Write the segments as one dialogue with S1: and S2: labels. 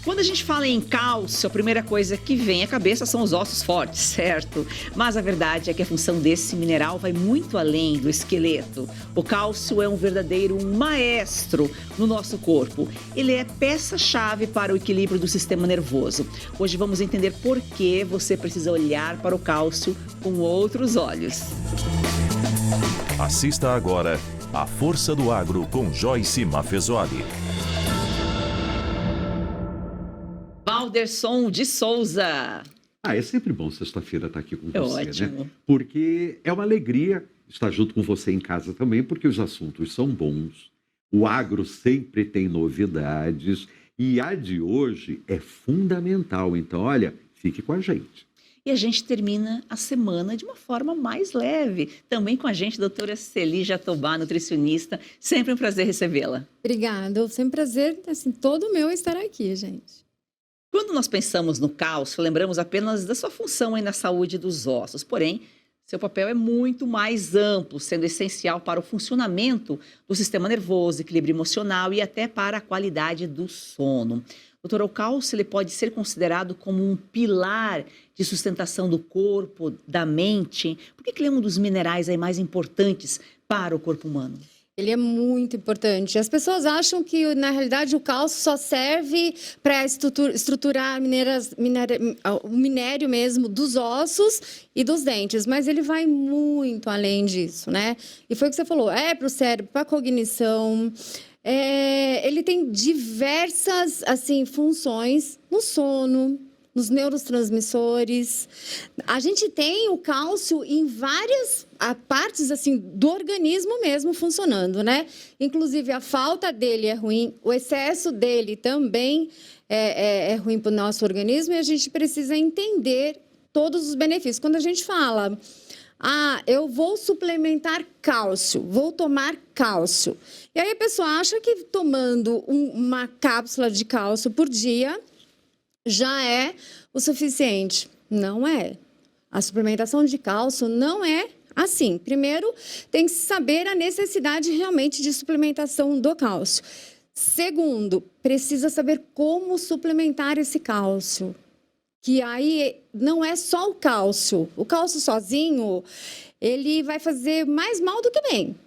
S1: Quando a gente fala em cálcio, a primeira coisa que vem à cabeça são os ossos fortes, certo? Mas a verdade é que a função desse mineral vai muito além do esqueleto. O cálcio é um verdadeiro maestro no nosso corpo. Ele é peça-chave para o equilíbrio do sistema nervoso. Hoje vamos entender por que você precisa olhar para o cálcio com outros olhos.
S2: Assista agora A Força do Agro com Joyce Maffezoli.
S1: Valderson de Souza.
S3: É sempre bom sexta-feira estar aqui com você,
S1: Ótimo.
S3: né? Porque é uma alegria estar junto com você em casa também, porque os assuntos são bons, o agro sempre tem novidades e a de hoje é fundamental. Então, olha, fique com a gente.
S1: E a gente termina a semana de uma forma mais leve. Também com a gente, doutora Celi Jatobá, nutricionista. Sempre um prazer recebê-la.
S4: Obrigada, sempre um prazer, assim, todo meu estar aqui, gente.
S1: Quando nós pensamos no cálcio, lembramos apenas da sua função aí na saúde dos ossos. Porém, seu papel é muito mais amplo, sendo essencial para o funcionamento do sistema nervoso, equilíbrio emocional e até para a qualidade do sono. Doutor, o cálcio ele pode ser considerado como um pilar de sustentação do corpo, da mente. Por que ele é um dos minerais aí mais importantes para o corpo humano?
S4: Ele é muito importante. As pessoas acham que, na realidade, o cálcio só serve para estruturar o minério mesmo dos ossos e dos dentes, mas ele vai muito além disso, né? E foi o que você falou, para o cérebro, para a cognição. Ele tem diversas, assim, funções no sono, nos neurotransmissores. A gente tem o cálcio em várias partes assim do organismo mesmo funcionando, né? Inclusive a falta dele é ruim, o excesso dele também é ruim para o nosso organismo e a gente precisa entender todos os benefícios. Quando a gente fala, eu vou suplementar cálcio, vou tomar cálcio. E aí a pessoa acha que tomando uma cápsula de cálcio por dia já é o suficiente. Não é. A suplementação de cálcio não é assim. Primeiro, tem que saber a necessidade realmente de suplementação do cálcio. Segundo, precisa saber como suplementar esse cálcio. Que aí não é só o cálcio. O cálcio sozinho, ele vai fazer mais mal do que bem.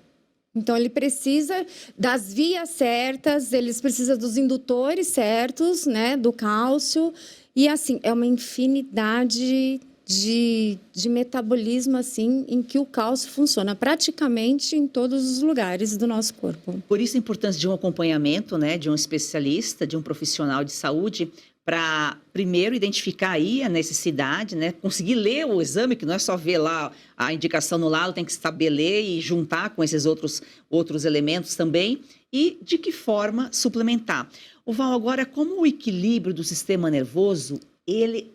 S4: Então, ele precisa das vias certas, eles precisam dos indutores certos, né, do cálcio. E, assim, é uma infinidade de metabolismo, assim, em que o cálcio funciona praticamente em todos os lugares do nosso corpo.
S1: Por isso a importância de um acompanhamento, né, de um especialista, de um profissional de saúde, para primeiro identificar aí a necessidade, né? Conseguir ler o exame, que não é só ver lá a indicação no laudo, tem que saber ler e juntar com esses outros elementos também, e de que forma suplementar. O Val, agora, como o equilíbrio do sistema nervoso, ele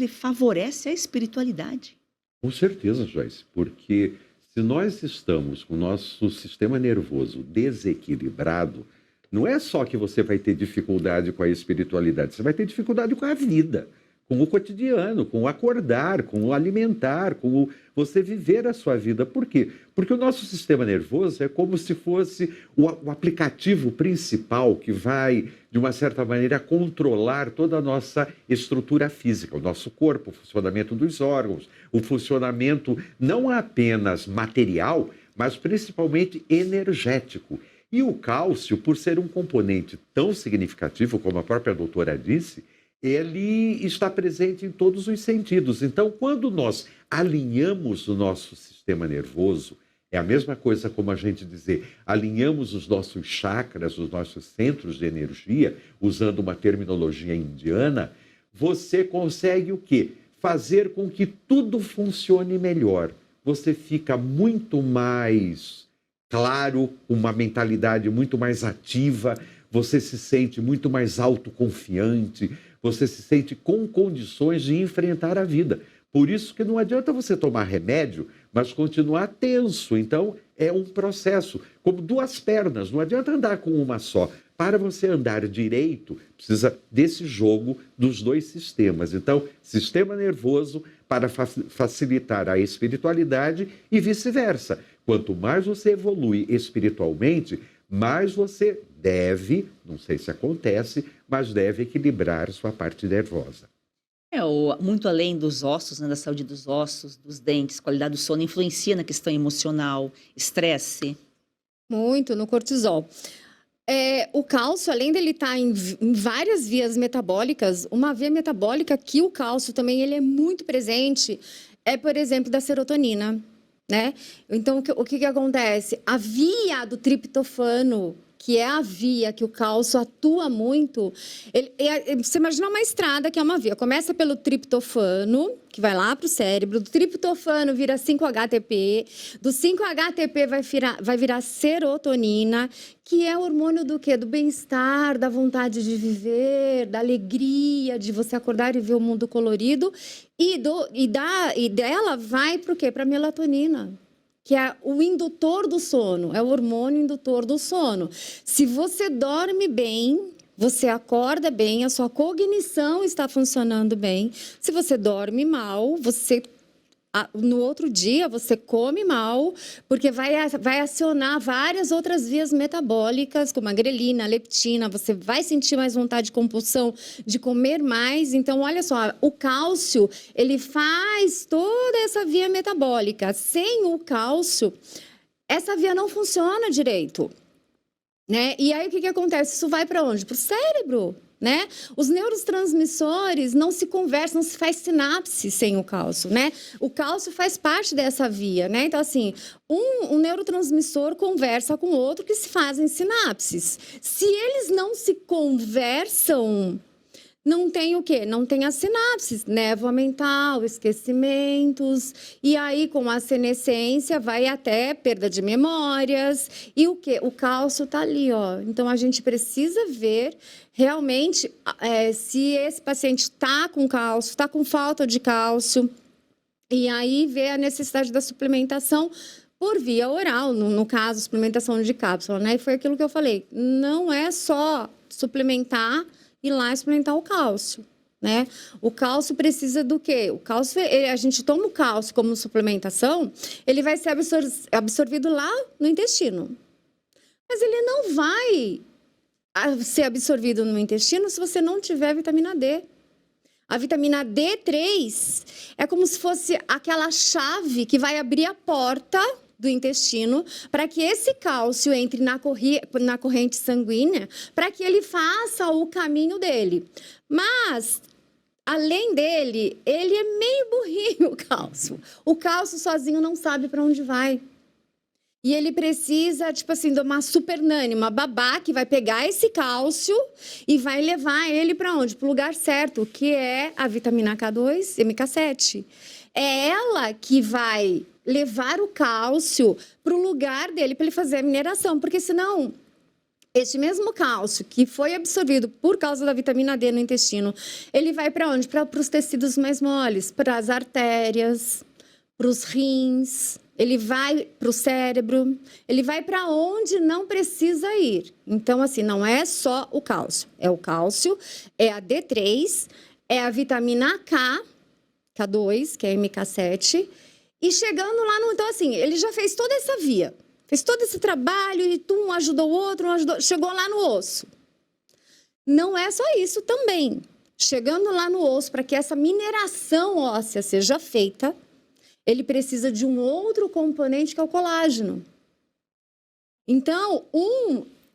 S1: favorece a espiritualidade?
S3: Com certeza, Joyce, porque se nós estamos com o nosso sistema nervoso desequilibrado, não é só que você vai ter dificuldade com a espiritualidade, você vai ter dificuldade com a vida, com o cotidiano, com o acordar, com o alimentar, com você viver a sua vida. Por quê? Porque o nosso sistema nervoso é como se fosse o aplicativo principal que vai, de uma certa maneira, controlar toda a nossa estrutura física, o nosso corpo, o funcionamento dos órgãos, o funcionamento não apenas material, mas principalmente energético. E o cálcio, por ser um componente tão significativo, como a própria doutora disse, ele está presente em todos os sentidos. Então, quando nós alinhamos o nosso sistema nervoso, é a mesma coisa como a gente dizer, alinhamos os nossos chakras, os nossos centros de energia, usando uma terminologia indiana, você consegue o quê? Fazer com que tudo funcione melhor. Você fica muito mais claro, uma mentalidade muito mais ativa, você se sente muito mais autoconfiante, você se sente com condições de enfrentar a vida. Por isso que não adianta você tomar remédio, mas continuar tenso. Então, é um processo, como duas pernas, não adianta andar com uma só. Para você andar direito, precisa desse jogo dos dois sistemas. Então, sistema nervoso para facilitar a espiritualidade e vice-versa. Quanto mais você evolui espiritualmente, mais você deve, não sei se acontece, mas deve equilibrar sua parte nervosa.
S1: Muito além dos ossos, né, da saúde dos ossos, dos dentes, qualidade do sono influencia na questão emocional, estresse.
S4: Muito no cortisol. O cálcio, além dele estar em várias vias metabólicas, uma via metabólica que o cálcio também ele é muito presente é, por exemplo, da serotonina, né? Então, o que acontece? A via do triptofano, que é a via que o cálcio atua muito, você imagina uma estrada que é uma via. Começa pelo triptofano, que vai lá para o cérebro, do triptofano vira 5-HTP, do 5-HTP vai virar serotonina, que é hormônio do quê? Do bem-estar, da vontade de viver, da alegria, de você acordar e ver o mundo colorido, e dela vai para o quê? Para a melatonina, que é o indutor do sono, é o hormônio indutor do sono. Se você dorme bem, você acorda bem, a sua cognição está funcionando bem. Se você dorme mal, no outro dia você come mal, porque vai acionar várias outras vias metabólicas, como a grelina, a leptina, você vai sentir mais vontade de compulsão de comer mais. Então, olha só, o cálcio, ele faz toda essa via metabólica. Sem o cálcio, essa via não funciona direito, né? E aí, o que acontece? Isso vai para onde? Para o cérebro. Né? Os neurotransmissores não se conversam, não se faz sinapse sem o cálcio, né? O cálcio faz parte dessa via, né? Então, assim, um neurotransmissor conversa com o outro que se fazem sinapses. Se eles não se conversam, não tem o quê? Não tem as sinapses, névoa mental, esquecimentos, e aí com a senescência vai até perda de memórias, e o quê? O cálcio tá ali, ó. Então a gente precisa ver realmente se esse paciente está com cálcio, está com falta de cálcio, e aí ver a necessidade da suplementação por via oral, no caso, suplementação de cápsula, né? E foi aquilo que eu falei, não é só suplementar e lá suplementar o cálcio, né? O cálcio precisa do quê? O cálcio, a gente toma o cálcio como suplementação, ele vai ser absorvido lá no intestino. Mas ele não vai ser absorvido no intestino se você não tiver vitamina D. A vitamina D3 é como se fosse aquela chave que vai abrir a porta do intestino para que esse cálcio entre na corrente sanguínea, para que ele faça o caminho dele. Mas, além dele, ele é meio burrinho, o cálcio. O cálcio sozinho não sabe para onde vai. E ele precisa, tipo assim, de uma super nani, uma babá que vai pegar esse cálcio e vai levar ele para onde? Para o lugar certo, que é a vitamina K2 e MK7. É ela que vai levar o cálcio para o lugar dele, para ele fazer a mineração, porque senão este mesmo cálcio que foi absorvido por causa da vitamina D no intestino, ele vai para onde? Para os tecidos mais moles, para as artérias, para os rins, ele vai para o cérebro, ele vai para onde não precisa ir. Então, assim, não é só o cálcio, é a D3, é a vitamina K2, que é MK7, e chegando lá, então assim, ele já fez toda essa via, fez todo esse trabalho, e um ajudou o outro, chegou lá no osso. Não é só isso também. Chegando lá no osso, para que essa mineração óssea seja feita, ele precisa de um outro componente, que é o colágeno. Então,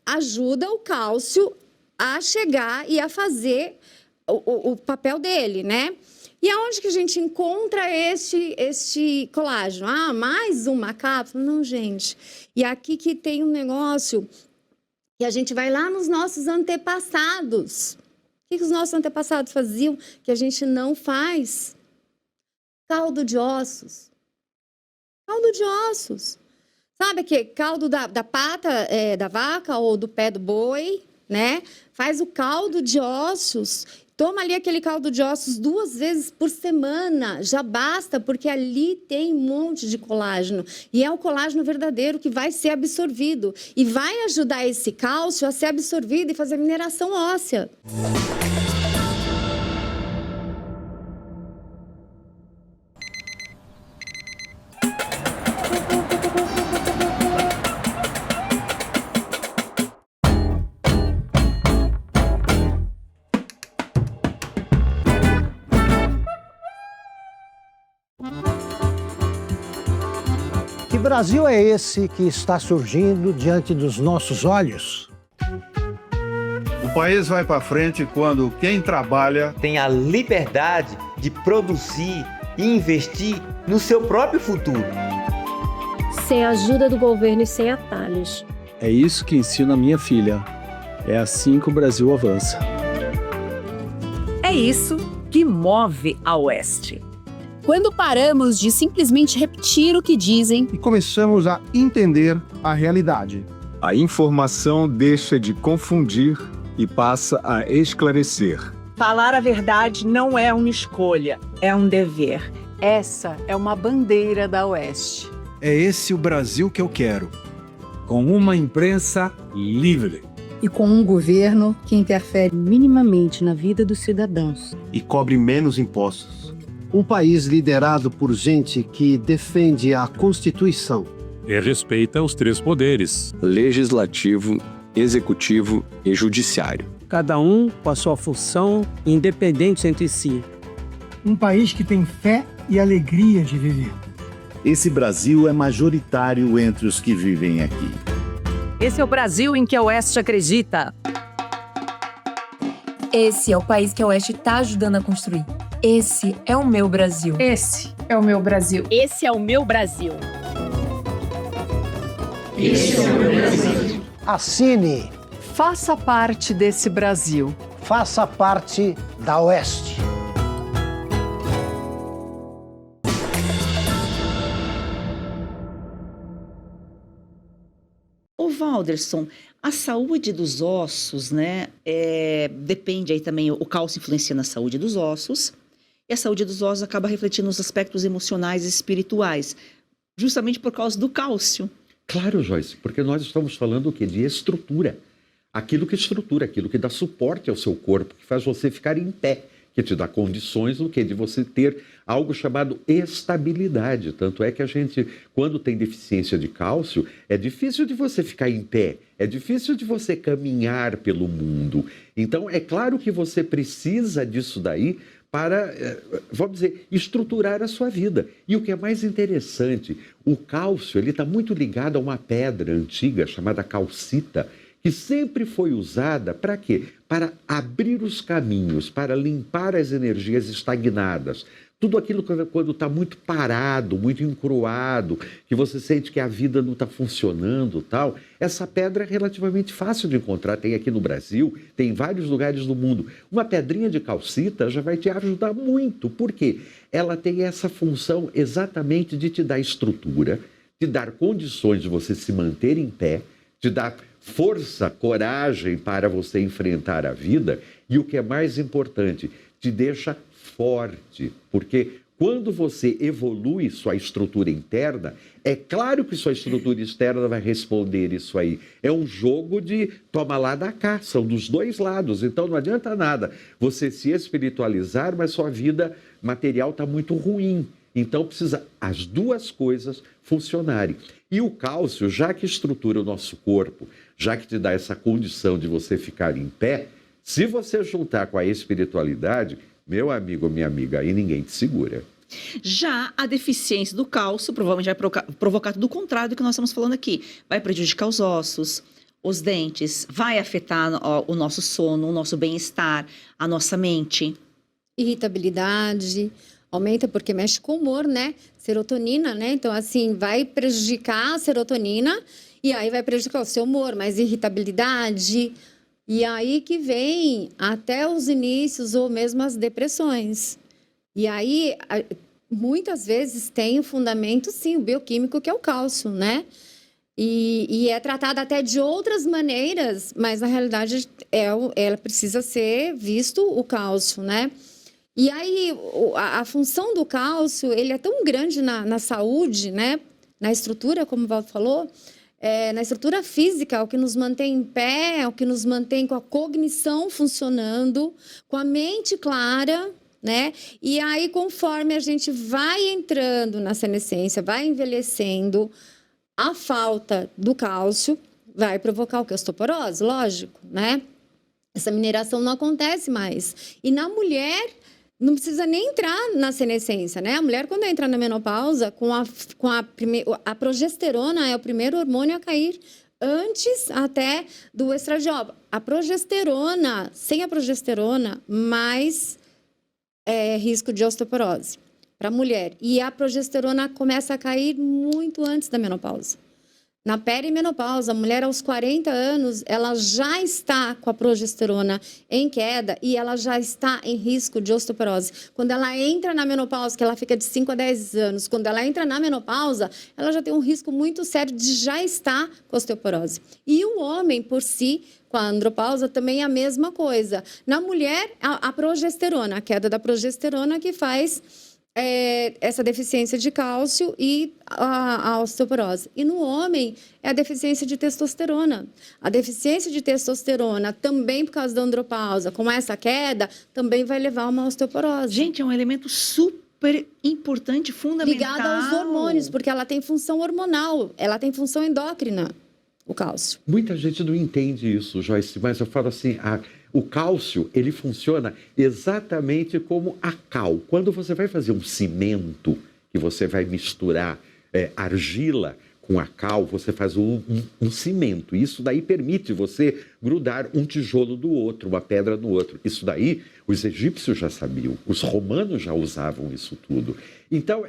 S4: ajuda o cálcio a chegar e a fazer o papel dele, né? E aonde que a gente encontra este colágeno? Ah, mais uma cápsula? Não, gente. E aqui que tem um negócio que a gente vai lá nos nossos antepassados. O que os nossos antepassados faziam que a gente não faz? Caldo de ossos. Caldo de ossos. Sabe que caldo da pata da vaca ou do pé do boi, né? Faz o caldo de ossos. Toma ali aquele caldo de ossos 2 vezes por semana, já basta, porque ali tem um monte de colágeno. E é o colágeno verdadeiro que vai ser absorvido. E vai ajudar esse cálcio a ser absorvido e fazer a mineração óssea.
S5: Brasil é esse que está surgindo diante dos nossos olhos?
S6: O país vai para frente quando quem trabalha
S7: tem a liberdade de produzir e investir no seu próprio futuro.
S8: Sem a ajuda do governo e sem atalhos.
S9: É isso que ensino a minha filha. É assim que o Brasil avança.
S10: É isso que move a Oeste.
S11: Quando paramos de simplesmente repetir o que dizem
S12: e começamos a entender a realidade.
S13: A informação deixa de confundir e passa a esclarecer.
S10: Falar a verdade não é uma escolha, é um dever.
S14: Essa é uma bandeira da Oeste.
S15: É esse o Brasil que eu quero.
S16: Com uma imprensa livre.
S17: E com um governo que interfere minimamente na vida dos cidadãos.
S18: E cobre menos impostos.
S5: Um país liderado por gente que defende a Constituição.
S2: E respeita os 3 poderes:
S13: legislativo, executivo e judiciário.
S19: Cada um com a sua função, independentes entre si.
S20: Um país que tem fé e alegria de viver.
S21: Esse Brasil é majoritário entre os que vivem aqui.
S10: Esse é o Brasil em que a Oeste acredita.
S22: Esse é o país que a Oeste está ajudando a construir. Esse é o meu Brasil.
S23: Esse é o meu Brasil.
S8: Esse é o meu Brasil.
S23: Esse é o meu Brasil.
S5: Assine.
S14: Faça parte desse Brasil.
S5: Faça parte da Oeste.
S1: Ô, Walderson, a saúde dos ossos, né, depende aí também, o cálcio influencia na saúde dos ossos, e a saúde dos ossos acaba refletindo nos aspectos emocionais e espirituais, justamente por causa do cálcio.
S3: Claro, Joyce, porque nós estamos falando o quê? De estrutura. Aquilo que estrutura, aquilo que dá suporte ao seu corpo, que faz você ficar em pé, que te dá condições o quê? De você ter algo chamado estabilidade. Tanto é que a gente, quando tem deficiência de cálcio, é difícil de você ficar em pé, é difícil de você caminhar pelo mundo. Então, é claro que você precisa disso daí para, vamos dizer, estruturar a sua vida. E o que é mais interessante, o cálcio ele está muito ligado a uma pedra antiga chamada calcita, que sempre foi usada para quê? Para abrir os caminhos, para limpar as energias estagnadas. Tudo aquilo quando está muito parado, muito encruado, que você sente que a vida não está funcionando, tal. Essa pedra é relativamente fácil de encontrar. Tem aqui no Brasil, tem em vários lugares do mundo. Uma pedrinha de calcita já vai te ajudar muito. Por quê? Ela tem essa função exatamente de te dar estrutura, te dar condições de você se manter em pé, te dar força, coragem para você enfrentar a vida e o que é mais importante, te deixa forte, porque quando você evolui sua estrutura interna, é claro que sua estrutura externa vai responder isso aí. É um jogo de toma lá da cá, são dos dois lados, então não adianta nada você se espiritualizar, mas sua vida material está muito ruim. Então precisa as duas coisas funcionarem. E o cálcio, já que estrutura o nosso corpo, já que te dá essa condição de você ficar em pé, se você juntar com a espiritualidade, meu amigo, minha amiga, aí ninguém te segura.
S1: Já a deficiência do cálcio provavelmente vai provocar tudo o contrário do que nós estamos falando aqui. Vai prejudicar os ossos, os dentes, vai afetar o nosso sono, o nosso bem-estar, a nossa mente.
S4: Irritabilidade, aumenta porque mexe com o humor, né? Serotonina, né? Então, assim, vai prejudicar a serotonina e aí vai prejudicar o seu humor, mais irritabilidade. E aí que vem até os inícios ou mesmo as depressões. E aí, muitas vezes tem o fundamento, sim, o bioquímico, que é o cálcio, né? E é tratado até de outras maneiras, mas na realidade ela precisa ser visto o cálcio, né? E aí, a função do cálcio, ele é tão grande na saúde, né? Na estrutura, como o Valdo falou, na estrutura física, o que nos mantém em pé, o que nos mantém com a cognição funcionando, com a mente clara, né? E aí, conforme a gente vai entrando na senescência, vai envelhecendo, a falta do cálcio vai provocar o que? Osteoporose, lógico, né? Essa mineração não acontece mais. E na mulher, não precisa nem entrar na senescência, né? A mulher, quando entra na menopausa, a progesterona é o primeiro hormônio a cair antes até do estradiol. A progesterona, sem a progesterona, mais risco de osteoporose para a mulher. E a progesterona começa a cair muito antes da menopausa. Na perimenopausa, a mulher aos 40 anos, ela já está com a progesterona em queda e ela já está em risco de osteoporose. Quando ela entra na menopausa, que ela fica de 5 a 10 anos, quando ela entra na menopausa, ela já tem um risco muito sério de já estar com osteoporose. E o homem, por si, com a andropausa, também é a mesma coisa. Na mulher, a progesterona, a queda da progesterona que faz essa deficiência de cálcio e a osteoporose. E no homem, é a deficiência de testosterona. A deficiência de testosterona, também por causa da andropausa, com essa queda, também vai levar a uma osteoporose.
S1: Gente, é um elemento super importante, fundamental.
S4: Ligado aos hormônios, porque ela tem função hormonal, ela tem função endócrina, o cálcio.
S3: Muita gente não entende isso, Joyce, mas eu falo assim, o cálcio, ele funciona exatamente como a cal. Quando você vai fazer um cimento, que você vai misturar argila com a cal, você faz um cimento. Isso daí permite você grudar um tijolo do outro, uma pedra no outro. Isso daí, os egípcios já sabiam, os romanos já usavam isso tudo. Então,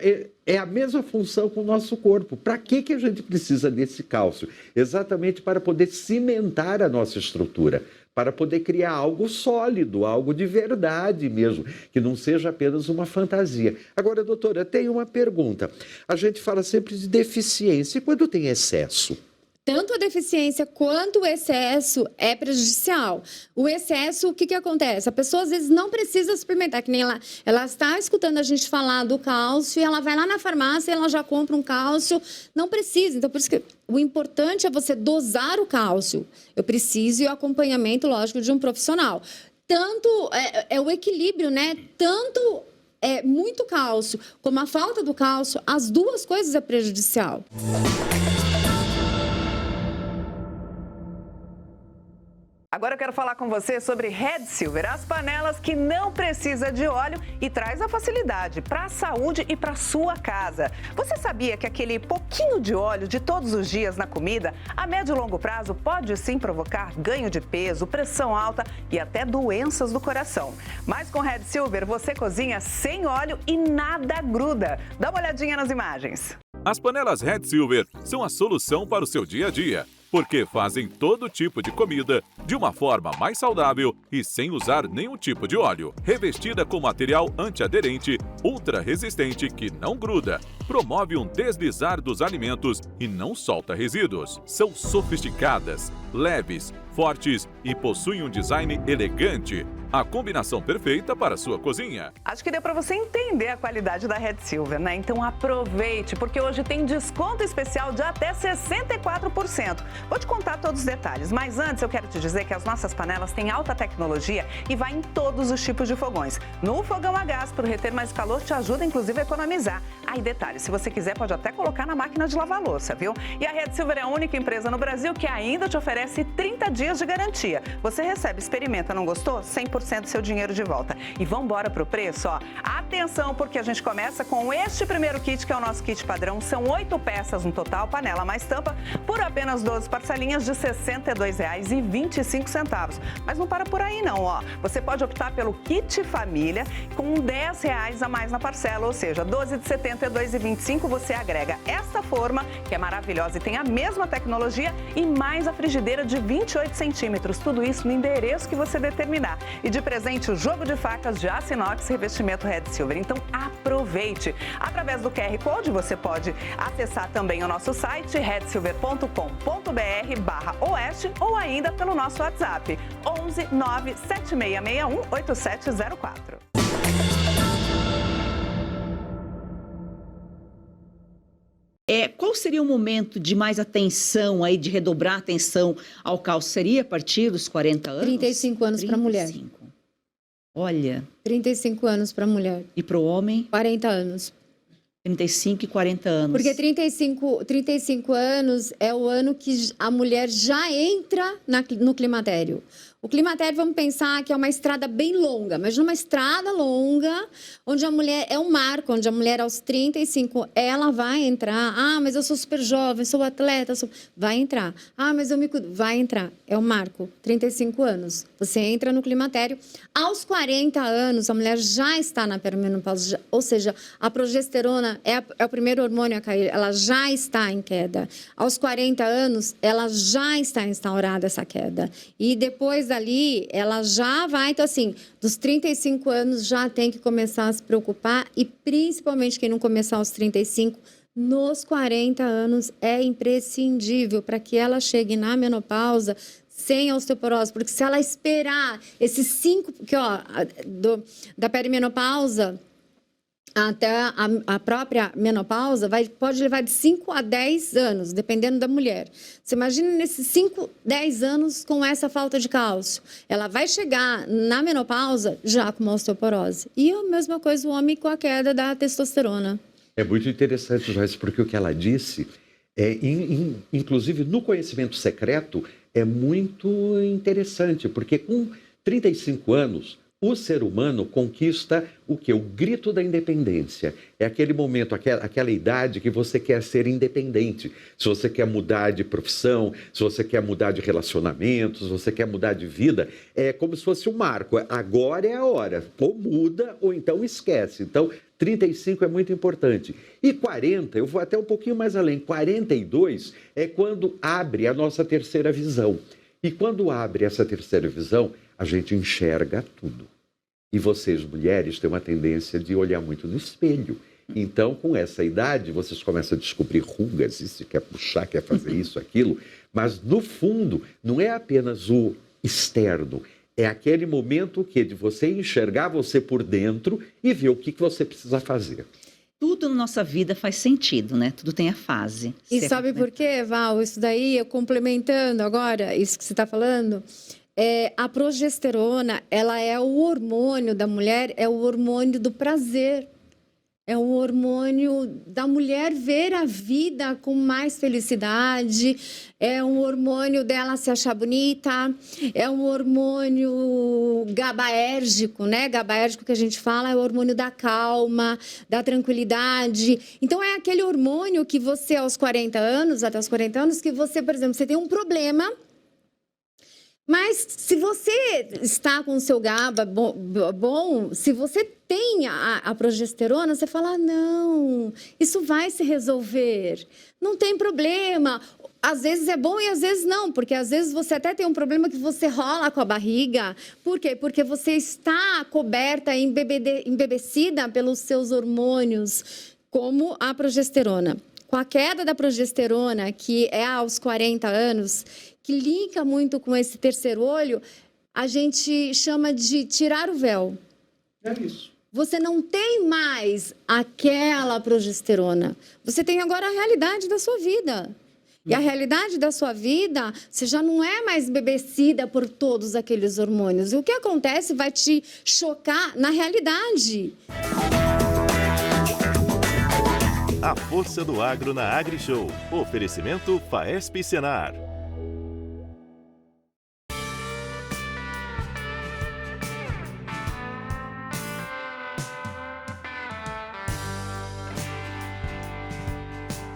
S3: é a mesma função com o nosso corpo. Para que a gente precisa desse cálcio? Exatamente para poder cimentar a nossa estrutura, para poder criar algo sólido, algo de verdade mesmo, que não seja apenas uma fantasia. Agora, doutora, tem uma pergunta. A gente fala sempre de deficiência. E quando tem excesso?
S4: Tanto a deficiência quanto o excesso é prejudicial. O excesso, o que acontece? A pessoa às vezes não precisa suplementar, que nem ela está escutando a gente falar do cálcio e ela vai lá na farmácia e ela já compra um cálcio. Não precisa. Então, por isso que o importante é você dosar o cálcio. Eu preciso e o acompanhamento, lógico, de um profissional. Tanto é o equilíbrio, né? Tanto muito cálcio como a falta do cálcio, as duas coisas é prejudicial.
S10: Agora eu quero falar com você sobre Red Silver, as panelas que não precisa de óleo e traz a facilidade para a saúde e para a sua casa. Você sabia que aquele pouquinho de óleo de todos os dias na comida, a médio e longo prazo, pode sim provocar ganho de peso, pressão alta e até doenças do coração. Mas com Red Silver você cozinha sem óleo e nada gruda. Dá uma olhadinha nas imagens.
S2: As panelas Red Silver são a solução para o seu dia a dia, porque fazem todo tipo de comida de uma forma mais saudável e sem usar nenhum tipo de óleo. Revestida com material antiaderente, ultra resistente que não gruda, promove um deslizar dos alimentos e não solta resíduos. São sofisticadas, leves, fortes e possuem um design elegante. A combinação perfeita para a sua cozinha.
S10: Acho que deu para você entender a qualidade da Red Silver, né? Então aproveite, porque hoje tem desconto especial de até 64%. Vou te contar todos os detalhes, mas antes eu quero te dizer que as nossas panelas têm alta tecnologia e vai em todos os tipos de fogões. No fogão a gás, para reter mais calor, te ajuda inclusive a economizar. Aí detalhe, se você quiser pode até colocar na máquina de lavar louça, viu? E a Red Silver é a única empresa no Brasil que ainda te oferece 30 dias de garantia. Você recebe, experimenta, não gostou? 100% do seu dinheiro de volta. E vamos embora pro preço, ó. Atenção, porque a gente começa com este primeiro kit, que é o nosso kit padrão. São 8 peças no total, panela mais tampa, por apenas 12 parcelinhas de R$ 62,25. Mas não para por aí não, ó. Você pode optar pelo kit família com R$10 a mais na parcela, ou seja, 12 de R$ 72,25 você agrega esta forma, que é maravilhosa e tem a mesma tecnologia, e mais a frigideira de 28 centímetros. Tudo isso no endereço que você determinar. E de presente o jogo de facas de aço inox revestimento Red Silver. Então aproveite! Através do QR Code você pode acessar também o nosso site redsilver.com.br/oeste ou ainda pelo nosso WhatsApp 11 97661 8704.
S1: Qual seria o momento de mais atenção aí, de redobrar atenção ao cálcio? Seria a partir dos 40 anos?
S4: 35 anos para a mulher.
S1: Olha.
S4: 35 anos para a mulher.
S1: E para o homem?
S4: 40 anos.
S1: 35 e 40 anos.
S4: Porque 35 anos é o ano que a mulher já entra no climatério. O climatério, vamos pensar que é uma estrada bem longa. Imagina uma estrada longa, onde a mulher, é um marco, onde a mulher aos 35, ela vai entrar. Ah, mas eu sou super jovem, sou atleta, vai entrar. Ah, mas eu me cuido, vai entrar. É um marco, 35 anos. Você entra no climatério. Aos 40 anos, a mulher já está na perimenopausa, ou seja, a progesterona é o primeiro hormônio a cair, ela já está em queda. Aos 40 anos, ela já está instaurada essa queda. E depois dali, ela já vai, então assim, dos 35 anos já tem que começar a se preocupar e principalmente quem não começar aos 35, nos 40 anos é imprescindível para que ela chegue na menopausa sem osteoporose, porque se ela esperar esses 5, da perimenopausa até a própria menopausa, pode levar de 5 a 10 anos, dependendo da mulher. Você imagina nesses 5, 10 anos com essa falta de cálcio. Ela vai chegar na menopausa já com uma osteoporose. E a mesma coisa o homem com a queda da testosterona.
S3: É muito interessante, Joyce, porque o que ela disse, inclusive no conhecimento secreto, é muito interessante, porque com 35 anos, o ser humano conquista o quê? O grito da independência. É aquele momento, aquela idade que você quer ser independente. Se você quer mudar de profissão, se você quer mudar de relacionamento, se você quer mudar de vida, é como se fosse um marco. Agora é a hora. Ou muda ou então esquece. Então, 35 é muito importante. E 40, eu vou até um pouquinho mais além. 42 é quando abre a nossa terceira visão. E quando abre essa terceira visão, a gente enxerga tudo. E vocês, mulheres, têm uma tendência de olhar muito no espelho. Então, com essa idade, vocês começam a descobrir rugas, isso quer puxar, quer fazer isso, aquilo. Mas, no fundo, não é apenas o externo. É aquele momento de você enxergar você por dentro e ver o que você precisa fazer.
S1: Tudo na nossa vida faz sentido, né? Tudo tem a fase.
S4: E sabe por quê, Val? Isso daí, eu complementando agora, isso que você está falando, a progesterona, ela é o hormônio da mulher, é o hormônio do prazer. É o hormônio da mulher ver a vida com mais felicidade, é um hormônio dela se achar bonita, é um hormônio gabaérgico, né? Gabaérgico que a gente fala é o hormônio da calma, da tranquilidade. Então, é aquele hormônio que você, aos 40 anos, até os 40 anos, que você, por exemplo, você tem um problema. Mas se você está com o seu GABA bom, se você tem a progesterona, você fala, não, isso vai se resolver, não tem problema. Às vezes é bom e às vezes não, porque às vezes você até tem um problema que você rola com a barriga. Por quê? Porque você está coberta, embebecida pelos seus hormônios, como a progesterona. Com a queda da progesterona, que é aos 40 anos, que linka muito com esse terceiro olho, a gente chama de tirar o véu.
S3: É isso.
S4: Você não tem mais aquela progesterona. Você tem agora a realidade da sua vida. E a realidade da sua vida, você já não é mais embebecida por todos aqueles hormônios. E o que acontece vai te chocar na realidade.
S6: A força do agro na AgriShow. Oferecimento Faesp e Senar.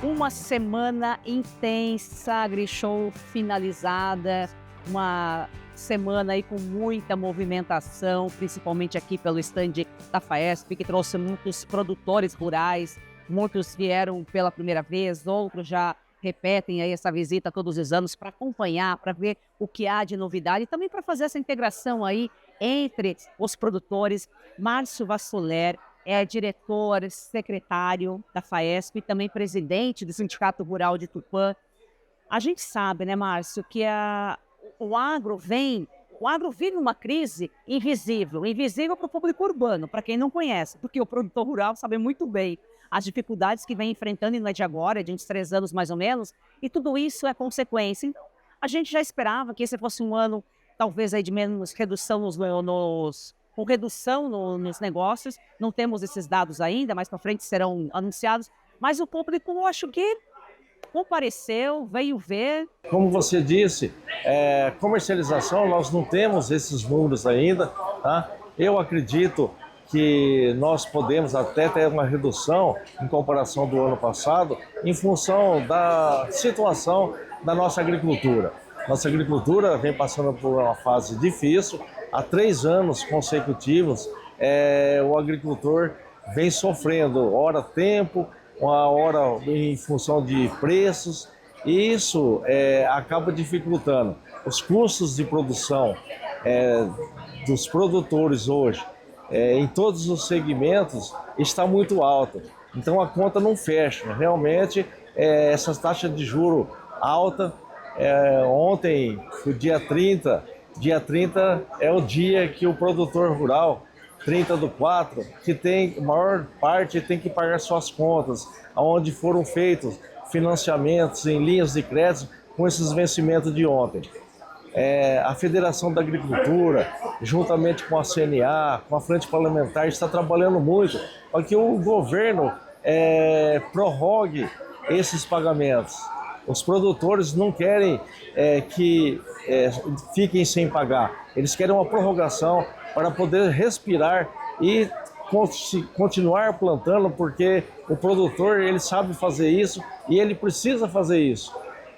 S7: Uma semana intensa, AgriShow finalizada, uma semana aí com muita movimentação, principalmente aqui pelo stand da Faesp, que trouxe muitos produtores rurais, muitos vieram pela primeira vez, outros já repetem aí essa visita todos os anos para acompanhar, para ver o que há de novidade e também para fazer essa integração aí entre os produtores. Márcio Vassoler é diretor, secretário da Faesp e também presidente do Sindicato Rural de Tupã. A gente sabe, né, Márcio, que o agro vive uma crise invisível para o público urbano, para quem não conhece, porque o produtor rural sabe muito bem as dificuldades que vem enfrentando, e não é de agora, é de uns 3 anos mais ou menos, e tudo isso é consequência. Então, a gente já esperava que esse fosse um ano, talvez, aí de menos redução com redução nos negócios. Não temos esses dados ainda, mais para frente serão anunciados, mas o público, eu acho que compareceu, veio ver.
S9: Como você disse, comercialização, nós não temos esses números ainda, tá? Eu acredito que nós podemos até ter uma redução em comparação do ano passado, em função da situação da nossa agricultura. Nossa agricultura vem passando por uma fase difícil. Há 3 anos consecutivos, o agricultor vem sofrendo, ora tempo, uma hora em função de preços, e isso acaba dificultando. Os custos de produção dos produtores hoje, em todos os segmentos, está muito alta. Então a conta não fecha. Realmente, essas taxas de juro alta, ontem, o dia 30 é o dia que o produtor rural, 30/4, que tem a maior parte, tem que pagar suas contas, onde foram feitos financiamentos em linhas de crédito com esses vencimentos de ontem. A Federação da Agricultura, juntamente com a CNA, com a Frente Parlamentar, está trabalhando muito para que o governo prorrogue esses pagamentos. Os produtores não querem que fiquem sem pagar, eles querem uma prorrogação para poder respirar e continuar plantando, porque o produtor ele sabe fazer isso e ele precisa fazer isso.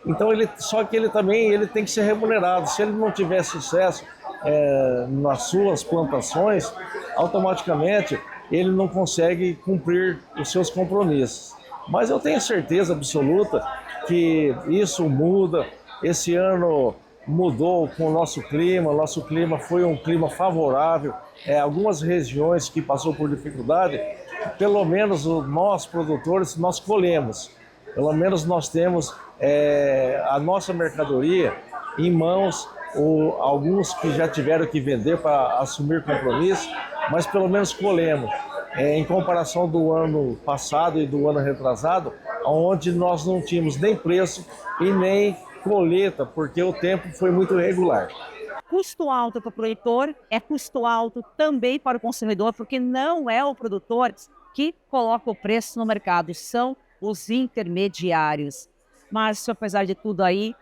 S9: Então só que ele também tem que ser remunerado. Se ele não tiver sucesso nas suas plantações, automaticamente ele não consegue cumprir os seus compromissos. Mas eu tenho certeza absoluta que isso muda. Esse ano mudou com o nosso clima foi um clima favorável. Algumas regiões que passou por dificuldade, pelo menos nós produtores, nós colhemos. Pelo menos nós temos a nossa mercadoria em mãos, alguns que já tiveram que vender para assumir compromisso, mas pelo menos colhemos. Em comparação do ano passado e do ano retrasado, onde nós não tínhamos nem preço e nem colheita, porque o tempo foi muito irregular.
S7: Custo alto para o produtor é custo alto também para o consumidor, porque não é o produtor que coloca o preço no mercado, são os intermediários. Mas, apesar de tudo aí,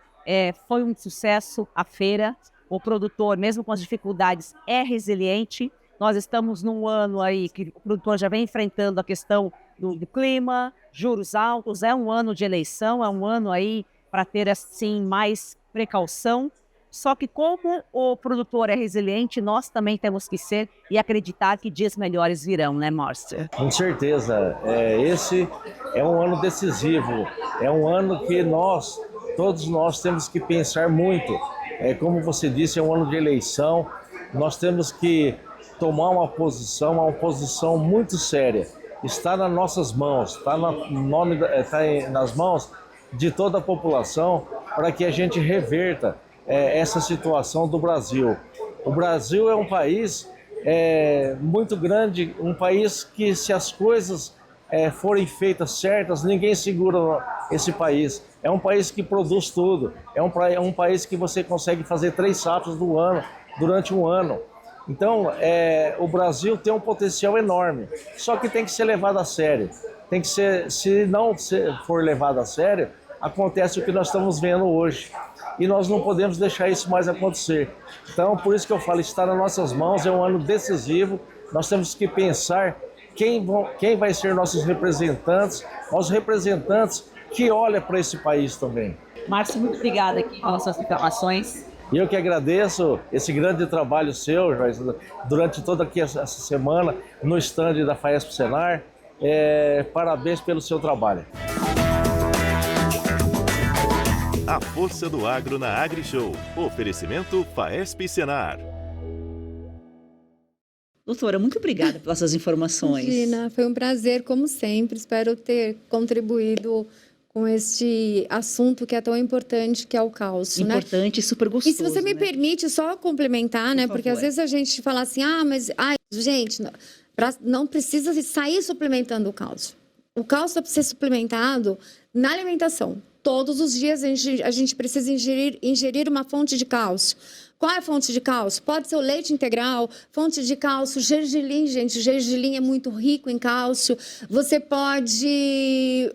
S7: foi um sucesso a feira. O produtor, mesmo com as dificuldades, é resiliente. Nós estamos num ano aí que o produtor já vem enfrentando a questão do clima, juros altos, é um ano de eleição, é um ano aí para ter, assim, mais precaução. Só que como o produtor é resiliente, nós também temos que ser e acreditar que dias melhores virão, né, Márcio?
S9: Com certeza. Esse é um ano decisivo. É um ano que todos nós temos que pensar muito. Como você disse, é um ano de eleição. Nós temos que tomar uma posição muito séria. Está nas nossas mãos, está nas mãos de toda a população para que a gente reverta essa situação do Brasil. O Brasil é um país muito grande, um país que, se as coisas forem feitas certas, ninguém segura esse país. É um país que produz tudo, é um país que você consegue fazer 3 safras do ano, durante um ano. Então, o Brasil tem um potencial enorme, só que tem que ser levado a sério. Se não for levado a sério, acontece o que nós estamos vendo hoje. E nós não podemos deixar isso mais acontecer. Então, por isso que eu falo, está nas nossas mãos, é um ano decisivo. Nós temos que pensar quem vai ser nossos representantes, os representantes que olham para esse país também.
S7: Márcio, muito obrigada aqui pelas suas informações.
S9: E eu que agradeço esse grande trabalho seu, Joyce, durante toda aqui essa semana, no stand da Faesp Senar. Parabéns pelo seu trabalho.
S6: A força do agro na AgriShow. Oferecimento Faesp Senar.
S1: Doutora, muito obrigada pelas suas informações.
S4: Imagina, foi um prazer, como sempre. Espero ter contribuído com este assunto que é tão importante, que é o cálcio,
S1: importante,
S4: né?
S1: Super gostoso.
S4: E se você me permite só complementar, né? Porque às vezes a gente fala assim, gente, não precisa sair suplementando o cálcio. O cálcio deve ser suplementado na alimentação. Todos os dias a gente precisa ingerir uma fonte de cálcio. Qual é a fonte de cálcio? Pode ser o leite integral, fonte de cálcio, gergelim, gente. Gergelim é muito rico em cálcio. Você pode...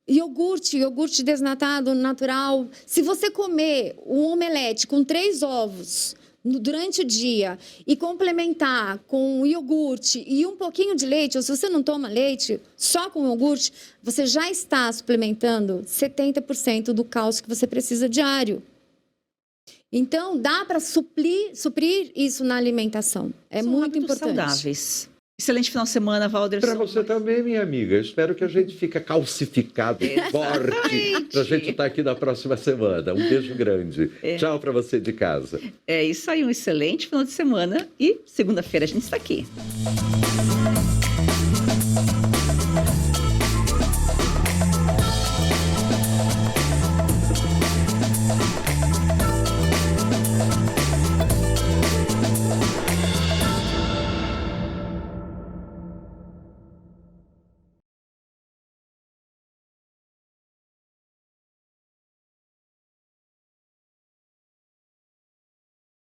S4: Iogurte desnatado, natural. Se você comer um omelete com 3 ovos durante o dia e complementar com iogurte e um pouquinho de leite, ou se você não toma leite, só com iogurte, você já está suplementando 70% do cálcio que você precisa diário. Então, dá para suprir isso na alimentação. É
S1: São
S4: muito
S1: hábitos
S4: importante.
S1: saudáveis. Excelente final de semana, Valder.
S3: Para você também, minha amiga. Eu espero que a gente fique calcificado, forte, para a gente estar aqui na próxima semana. Um beijo grande. Tchau para você de casa.
S1: É isso aí, um excelente final de semana e segunda-feira a gente está aqui.